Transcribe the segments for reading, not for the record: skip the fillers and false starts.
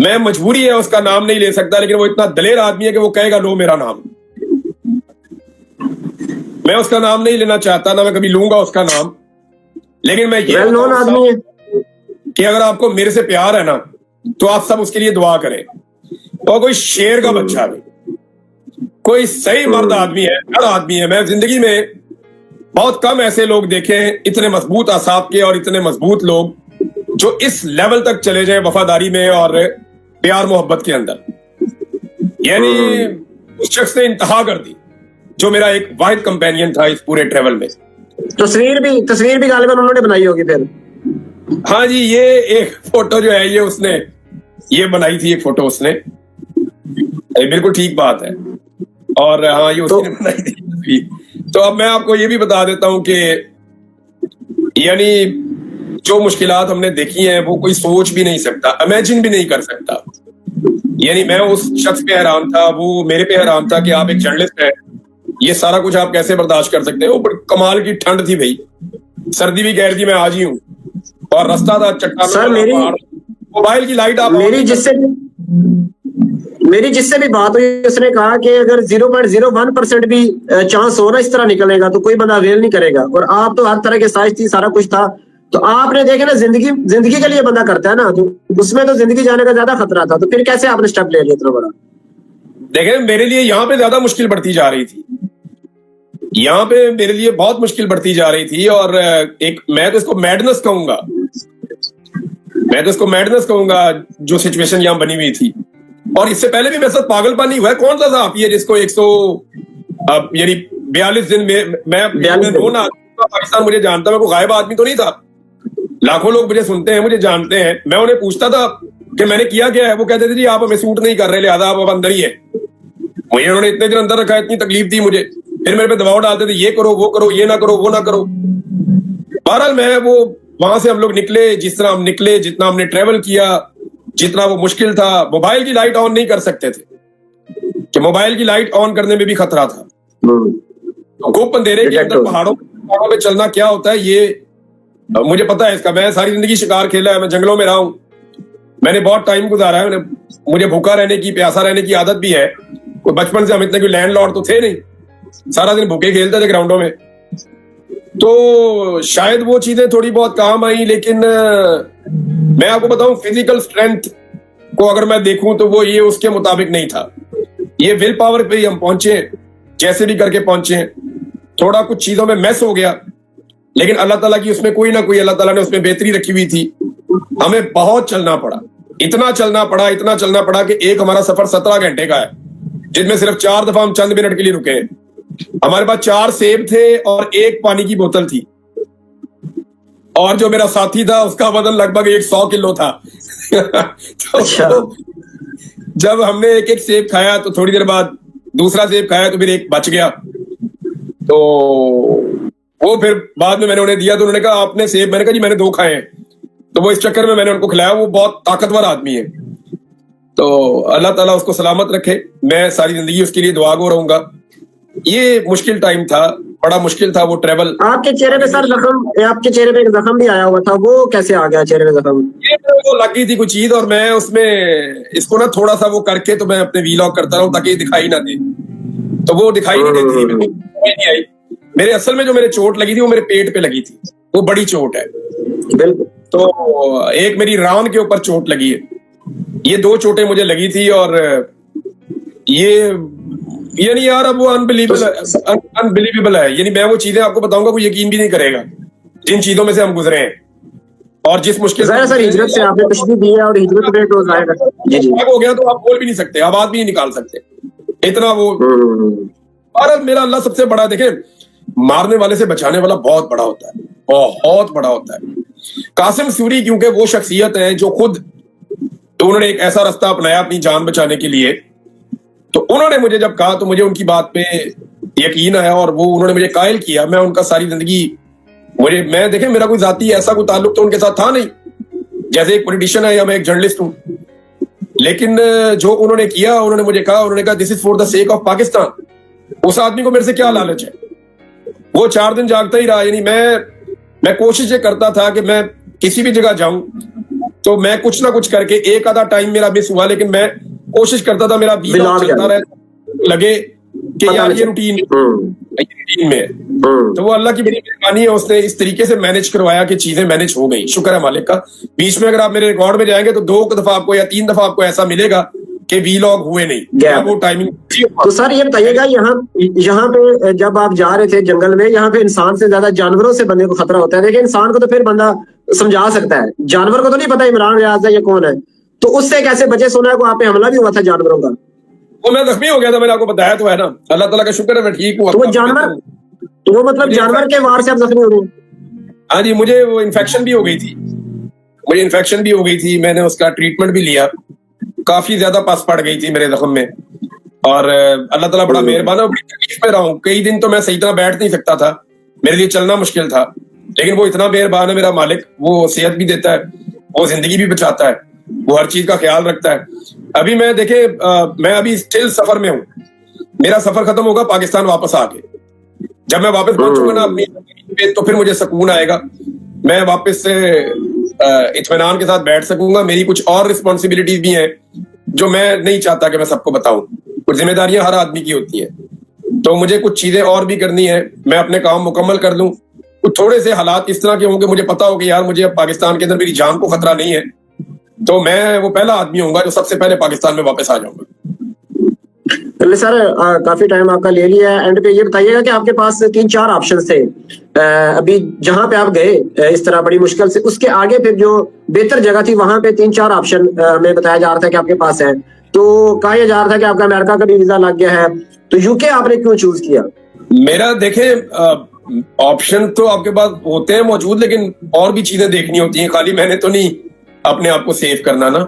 میں مجبوری ہے اس کا نام نہیں لے سکتا, لیکن وہ اتنا دلیر آدمی ہے کہ وہ کہے گا لو میرا نام. میں اس کا نام نہیں لینا چاہتا, نہ میں کبھی لوں گا اس کا نام, لیکن میں یہ نون آدمی ہے کہ اگر آپ کو میرے سے پیار ہے نا تو آپ سب اس کے لیے دعا کریں. اور کوئی شیر کا بچہ نہیں, کوئی صحیح مرد آدمی ہے, ہر آدمی ہے. میں زندگی میں بہت کم ایسے لوگ دیکھے ہیں اتنے مضبوط اعصاب کے اور اتنے مضبوط لوگ جو اس لیول تک چلے جائیں وفاداری میں اور پیار محبت کے اندر. یعنی اس شخص نے انتہا کر دی جو میرا ایک واحد کمپینین تھا اس پورے ٹریول میں. تصویر بھی غالباً انہوں نے بنائی ہوگی پھر. ہاں جی, یہ ایک فوٹو جو ہے یہ اس نے یہ بنائی تھی, ایک فوٹو اس نے, بالکل ٹھیک بات ہے. اور ہاں یہ اس نے بنائی تھی. تو اب میں آپ کو یہ بھی بتا دیتا ہوں کہ یعنی جو مشکلات ہم نے دیکھی ہیں وہ کوئی سوچ بھی نہیں سکتا, امیجن بھی نہیں کر سکتا. یعنی میں اس شخص پہ حیران تھا, وہ میرے پہ حیران تھا کہ آپ ایک جرنلسٹ ہیں, یہ سارا کچھ آپ کیسے برداشت کر سکتے ہیں. وہ کمال کی ٹھنڈ تھی بھائی, سردی بھی گیر تھی, میں آج ہی ہوں, اور رستہ تھا چٹان, موبائل کی لائٹ. آپ میری جس سے بھی بات ہوئی اس نے کہا کہ اگر 0.01% بھی چانس ہو نا اس طرح نکلنے کا تو کوئی بندہ ویل نہیں کرے گا. اور آپ تو ہر طرح کے سائز تھی, سارا کچھ تھا, تو آپ نے دیکھے نا زندگی کے لیے بندہ کرتا ہے نا, تو اس میں تو زندگی جانے کا زیادہ خطرہ تھا, تو پھر کیسے آپ نے اسٹیپ لے لیا اتنا بڑا؟ دیکھیں میرے لیے یہاں پہ زیادہ مشکل بڑھتی جا رہی تھی, یہاں پہ میرے لیے بہت مشکل بڑھتی جا رہی تھی. اور ایک میں تو اس کو میڈنس کہوں گا جو سچویشن یہاں بنی ہوئی تھی. اور اس سے پہلے بھی میرے ساتھ پاگل پانی ہوا ہے. کون سا صحافی ہے جس کو 42 دن میں پاکستان مجھے جانتا, میں کوئی غائب آدمی تو نہیں تھا, لاکھوں لوگ مجھے سنتے ہیں, مجھے جانتے ہیں. میں انہیں پوچھتا تھا کہ میں نے کیا کیا ہے, وہ کہتے تھے جی آپ ہمیں سوٹ نہیں کر رہے لہٰذا آپ اندر ہی ہے. مجھے انہوں نے اتنے دن اندر رکھا, اتنی تکلیف دی مجھے, پھر میرے پہ دباؤ ڈالتے تھے, یہ کرو وہ کرو, یہ نہ کرو وہ نہ کرو. بہرحال میں وہاں سے ہم لوگ نکلے جس طرح ہم نکلے, جتنا ہم نے ٹریول کیا, جتنا وہ مشکل تھا. موبائل کی لائٹ آن نہیں کر سکتے تھے کہ موبائل کی لائٹ آن کرنے میں بھی خطرہ تھا. گپ اندھیرے کے اندر پہاڑوں پہ چلنا کیا ہوتا ہے یہ مجھے پتا ہے اس کا. میں ساری زندگی شکار کھیلا ہے, میں جنگلوں میں رہا ہوں, میں نے بہت ٹائم گزارا ہے. مجھے بھوکا رہنے کی, پیاسا رہنے کی عادت بھی ہے. کوئی بچپن سے ہم اتنے کوئی لینڈ لارڈ تو تھے نہیں, سارا دن بھوکے کھیلتے تھے گراؤنڈوں میں. تو شاید وہ چیزیں تھوڑی بہت کام آئی, لیکن میں آپ کو بتاؤں فزیکل اسٹرینتھ کو اگر میں دیکھوں تو وہ یہ اس کے مطابق نہیں تھا. یہ ول پاور پہ ہی ہم پہنچے, جیسے بھی کر کے پہنچے. تھوڑا کچھ چیزوں میں میس ہو گیا, لیکن اللہ تعالیٰ کی اس میں کوئی نہ کوئی, اللہ تعالیٰ نے اس میں بہتری رکھی ہوئی تھی. ہمیں بہت چلنا پڑا, اتنا چلنا پڑا کہ ایک ہمارا سفر 17 گھنٹے کا ہے, جن میں صرف 4 دفعہ ہم چند منٹ کے لیے رکے ہیں. ہمارے پاس 4 سیب تھے اور 1 پانی کی بوتل تھی, اور جو میرا ساتھی تھا اس کا وزن لگ بھگ 100 کلو تھا. جب ہم نے ایک سیب کھایا تو تھوڑی دیر بعد دوسرا سیب کھایا تو پھر ایک بچ گیا. تو وہ پھر بعد میں نے انہیں دیا, تو انہوں نے کہا آپ نے سیب, میں نے کہا جی میں نے 2 کھائے ہیں. تو وہ اس چکر میں نے ان کو کھلایا. وہ بہت طاقتور آدمی ہے, تو اللہ تعالیٰ اس کو سلامت رکھے. میں ساری زندگی اس کے لیے دعا گو رہوں گا. یہ مشکل ٹائم تھا, بڑا مشکل تھا وہ ٹریول. آپ کے چہرے پہ سر زخم, آپ کے چہرے پہ ایک زخم بھی آیا ہوا تھا, وہ کیسے آ گیا چہرے پہ زخم؟ وہ لگ گئی تھی کوئی چیز, اور میں اس میں اس کو نا تھوڑا سا وہ کر کے تو میں اپنے ویلاگ کرتا رہا ہوں تاکہ دکھائی نہ دے. تو وہ دکھائی نہیں دیتی تھی. میرے اصل میں جو میرے چوٹ لگی تھی وہ میرے پیٹ پہ لگی تھی, وہ بڑی چوٹ ہے. تو ایک میری ران کے اوپر چوٹ لگی ہے. یہ 2 چوٹیں مجھے لگی تھی, اور یہ یعنی یار اب وہ انبلیویبل ہے. یعنی میں وہ چیزیں آپ کو بتاؤں گا کوئی یقین بھی نہیں کرے گا جن چیزوں میں سے ہم گزرے ہیں, اور جس مشکل ہجرت سے آپ نے کچھ بھی دیا اور ہجرت پہ تو ظاہر ہو گیا تو آپ بول بھی نہیں سکتے, آواز بھی نہیں نکال سکتے, اتنا وہ. اور میرا اللہ سب سے بڑا, دیکھیں مارنے والے سے بچانے والا بہت بڑا ہوتا ہے, بہت بڑا ہوتا ہے. قاسم سوری کیونکہ وہ شخصیت ہے جو خود انہوں نے ایک ایسا رستہ اپنایا اپنی جان بچانے کے لیے. تو انہوں نے مجھے جب کہا تو مجھے ان کی بات پہ یقین آیا, اور وہ انہوں نے مجھے قائل کیا. میں ان کا ساری زندگی میں دیکھیں میرا کوئی ذاتی ایسا کوئی تعلق تو ان کے ساتھ تھا نہیں, جیسے ایک پولیٹیشین ہے یا میں ایک جرنلسٹ ہوں. لیکن جو انہوں نے کیا, انہوں نے مجھے کہا this is for the sake of Pakistan. اس آدمی کو میرے سے کیا لالچ ہے, وہ 4 دن جاگتا ہی رہا. یعنی میں کوشش یہ کرتا تھا کہ میں کسی بھی جگہ جاؤں تو میں کچھ نہ کچھ کر کے ایک آدھا ٹائم میرا مس ہوا لیکن میں کوشش کرتا تھا میرا ویلاگ چلتا رہے لگے کہ یار یہ روٹین میں ہے. تو وہ اللہ کی بڑی مہربانی ہے, اس نے اس طریقے سے مینج کروایا کہ چیزیں مینج ہو گئی, شکر ہے مالک کا. بیچ میں اگر آپ میرے ریکارڈ میں جائیں گے تو 2 دفعہ آپ کو یا 3 دفعہ آپ کو ایسا ملے گا کہ ویلاگ ہوئے نہیں, وہ ٹائمنگ. تو سر یہ بتائیے گا یہاں پہ جب آپ جا رہے تھے جنگل میں, یہاں پہ انسان سے زیادہ جانوروں سے بندے کو خطرہ ہوتا ہے. دیکھیں انسان کو تو پھر بندہ سمجھا سکتا ہے, جانور کو تو نہیں پتا عمران ریاض ہے یہ کون ہے, تو اس سے کیسے بچے؟ سنا ہے کو آپ پہ حملہ بھی ہوا تھا جانوروں کا. وہ میں زخمی ہو گیا تھا, میں نے آپ کو بتایا تو ہے نا, اللہ تعالیٰ کا شکر ہے میں ٹھیک ہوں. تو وہ جانور, تو وہ مطلب جانور کے وار سے آپ زخمی ہو رہے ہیں؟ ہاں جی, مجھے وہ انفیکشن بھی ہو گئی تھی, میں نے اس کا ٹریٹمنٹ بھی لیا, کافی زیادہ پس پڑ گئی تھی میرے زخم میں, اور اللہ تعالیٰ بڑا مہربان ہے. بڑی تکلیف میں رہا ہوں, کئی دن تو میں صحیح طرح بیٹھ نہیں سکتا تھا, میرے لیے چلنا مشکل تھا, لیکن وہ اتنا مہربان ہے میرا مالک, وہ صحت بھی دیتا ہے, وہ زندگی بھی بچاتا ہے, وہ ہر چیز کا خیال رکھتا ہے. ابھی میں دیکھیں میں ابھی اسٹل سفر میں ہوں, میرا سفر ختم ہوگا پاکستان واپس آ کے, جب میں واپس پہنچوں گا نا اپنی پہ تو پھر مجھے سکون آئے گا, میں واپس سے اطمینان کے ساتھ بیٹھ سکوں گا. میری کچھ اور رسپانسبلٹیز بھی ہیں جو میں نہیں چاہتا کہ میں سب کو بتاؤں, کچھ ذمہ داریاں ہر آدمی کی ہوتی ہیں, تو مجھے کچھ چیزیں اور بھی کرنی ہے, میں اپنے کام مکمل کر لوں. کچھ تھوڑے سے حالات اس طرح کے ہوں کہ مجھے پتا ہو کہ یار مجھے اب پاکستان کے اندر میری جان کو خطرہ نہیں ہے, تو میں وہ پہلا آدمی ہوں گا جو سب سے پہلے پاکستان میں واپس آ جاؤں گا. سر کافی ٹائم آپ کا لے لیا ہے, اینڈ پہ یہ بتائیے گا کہ آپ کے پاس 3-4 آپشن تھے ابھی جہاں پہ آپ گئے اس طرح بڑی مشکل سے, اس کے آگے پھر جو بہتر جگہ تھی وہاں پہ 3-4 آپشن ہمیں بتایا جا رہا تھا کہ آپ کے پاس ہے. تو کہا یہ جا رہا تھا کہ آپ کا امریکہ کا بھی ویزا لگ گیا ہے, تو UK آپ نے کیوں چوز کیا؟ میرا دیکھیں آپشن تو آپ کے پاس ہوتے ہیں موجود, لیکن اور بھی چیزیں دیکھنی ہوتی ہیں, خالی میں نے تو نہیں اپنے آپ کو سیو کرنا نا.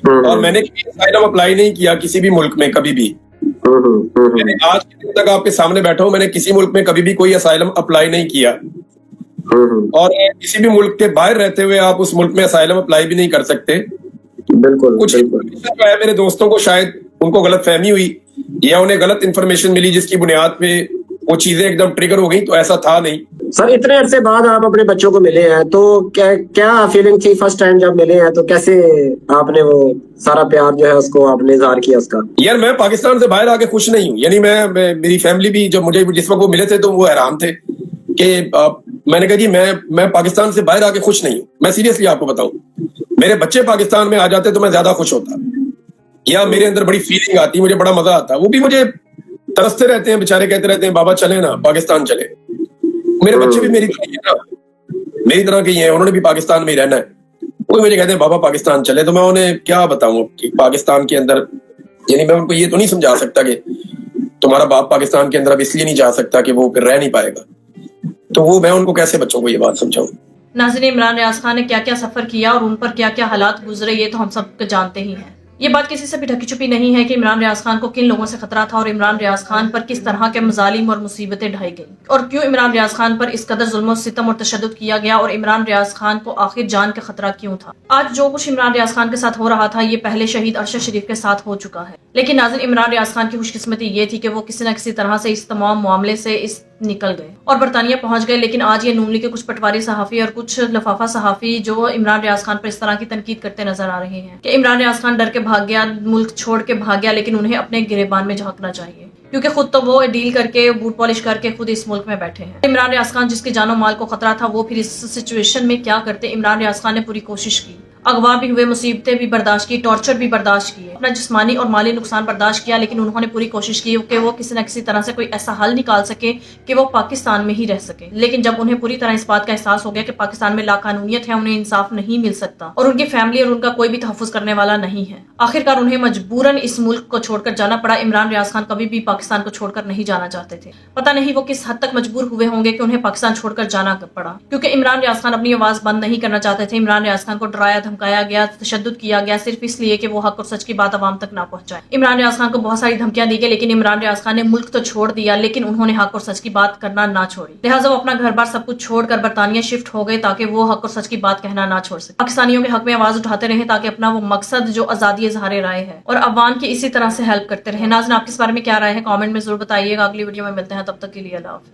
اور میں نے اسائلم اپلائی نہیں کیا کسی بھی ملک میں کبھی بھی, میں نے آج کے دن تک آپ کے سامنے بیٹھا ہوں, میں نے کسی ملک میں کبھی بھی کوئی اسائلم اپلائی نہیں کیا, اور کسی بھی ملک کے باہر رہتے ہوئے آپ اس ملک میں اسائلم اپلائی بھی نہیں کر سکتے. بالکل کچھ جو ہے میرے دوستوں کو شاید ان کو غلط فہمی ہوئی یا انہیں غلط انفارمیشن ملی جس کی بنیاد پہ وہ چیزیں ایک دم ٹریگر ہو گئی, تو ایسا تھا نہیں. سر اتنے عرصے بعد آپ اپنے بچوں کو ملے ہیں, تو کیا فیلنگ تھی فرسٹ ٹائم جب ملے ہیں, تو کیسے آپ نے وہ سارا پیار جو ہے اس کو آپ نے اظہار کیا اس کا؟ یار میں پاکستان سے باہر آ کے خوش نہیں ہوں, یعنی میری فیملی بھی جب مجھے جس وقت وہ ملے تھے تو وہ حیران تھے کہ میں نے کہا جی میں پاکستان سے باہر آ کے خوش نہیں ہوں. میں سیریسلی آپ کو بتاؤں, میرے بچے پاکستان میں آ جاتے تو میں زیادہ خوش ہوتا, یا میرے اندر بڑی فیلنگ آتی, مجھے بڑا مزہ آتا. وہ بھی مجھے ترستے رہتے ہیں بےچارے, کہتے رہتے ہیں بابا چلے نا پاکستان چلے. میرے بچے بھی میری طرح کے ہی ہیں, انہوں نے بھی پاکستان میں ہی رہنا ہے, وہ مجھے کہتے ہیں بابا پاکستان چلے. تو میں انہیں کیا بتاؤں کہ پاکستان کے اندر, یعنی میں ان کو یہ تو نہیں سمجھا سکتا کہ تمہارا باپ پاکستان کے اندر اب اس لیے نہیں جا سکتا کہ وہ پھر رہ نہیں پائے گا, تو وہ میں ان کو کیسے بچوں کو یہ بات سمجھاؤں. ناظرین, عمران ریاض خان نے کیا کیا سفر کیا اور ان پر کیا کیا حالات گزرے یہ تو ہم سب کو جانتے ہی ہیں. یہ بات کسی سے بھی ڈھکی چھپی نہیں ہے کہ عمران ریاض خان کو کن لوگوں سے خطرہ تھا اور عمران ریاض خان پر کس طرح کے مظالم اور مصیبتیں ڈھائی گئیں, اور کیوں عمران ریاض خان پر اس قدر ظلم و ستم اور تشدد کیا گیا, اور عمران ریاض خان کو آخر جان کا خطرہ کیوں تھا. آج جو کچھ عمران ریاض خان کے ساتھ ہو رہا تھا یہ پہلے شہید ارشد شریف کے ساتھ ہو چکا ہے, لیکن ناظرین عمران ریاض خان کی خوش قسمتی یہ تھی کہ وہ کسی نہ کسی طرح سے اس تمام معاملے سے نکل گئے اور برطانیہ پہنچ گئے. لیکن آج یہ نون لیگ کے کچھ پٹواری صحافی اور کچھ لفافہ صحافی جو عمران ریاض خان پر اس طرح کی تنقید کرتے نظر آ رہے ہیں کہ عمران ریاض خان ڈر کے بھاگ گیا, ملک چھوڑ کے بھاگ گیا, لیکن انہیں اپنے گریبان میں جھانکنا چاہیے کیونکہ خود تو وہ ڈیل کر کے بوٹ پالش کر کے خود اس ملک میں بیٹھے ہیں. عمران ریاض خان جس کی جان و مال کو خطرہ تھا وہ پھر اس سچویشن میں کیا کرتے. عمران ریاض خان نے پوری کوشش کی, اغوا بھی ہوئے, مصیبتیں بھی برداشت کی, ٹارچر بھی برداشت کیے, اپنا جسمانی اور مالی نقصان برداشت کیا, لیکن انہوں نے پوری کوشش کی کہ وہ کسی نہ کسی طرح سے کوئی ایسا حل نکال سکے کہ وہ پاکستان میں ہی رہ سکے. لیکن جب انہیں پوری طرح اس بات کا احساس ہو گیا کہ پاکستان میں لاقانونیت ہے, انہیں انصاف نہیں مل سکتا اور ان کی فیملی اور ان کا کوئی بھی تحفظ کرنے والا نہیں ہے, آخرکار انہیں مجبوراً اس ملک کو چھوڑ کر جانا پڑا. عمران ریاض خان کبھی بھی پاکستان کو چھوڑ کر نہیں جانا چاہتے تھے, پتہ نہیں وہ کس حد تک مجبور ہوئے ہوں گے کہ انہیں پاکستان چھوڑ کر جانا پڑا, کیونکہ عمران ریاض خان اپنی آواز بند نہیں کرنا چاہتے تھے. عمران ریاض خان کو ڈرایا دھمکایا گیا, تشدد کیا گیا صرف اس لیے کہ وہ حق اور سچ کی بات عوام تک نہ پہنچائے. عمران ریاض خان کو بہت ساری دھمکیاں دی گئی, لیکن عمران ریاض خان نے ملک تو چھوڑ دیا لیکن انہوں نے حق اور سچ کی بات کرنا نہ چھوڑی. لہٰذا وہ اپنا گھر بار سب کچھ چھوڑ کر برطانیہ شفٹ ہو گئے تاکہ وہ حق اور سچ کی بات کہنا نہ چھوڑ سکے, پاکستانیوں کے حق میں آواز اٹھاتے رہے تاکہ اپنا وہ مقصد جو آزادی اظہار رائے ہے اور عوام کی اسی طرح سے ہیلپ کرتے رہے. ناظرین آپ کے اس بارے میں کیا رائے ہے کامنٹ میں ضرور بتائیے گا. اگلی ویڈیو میں ملتے ہیں, تب تک کے لیے اللہ حافظ.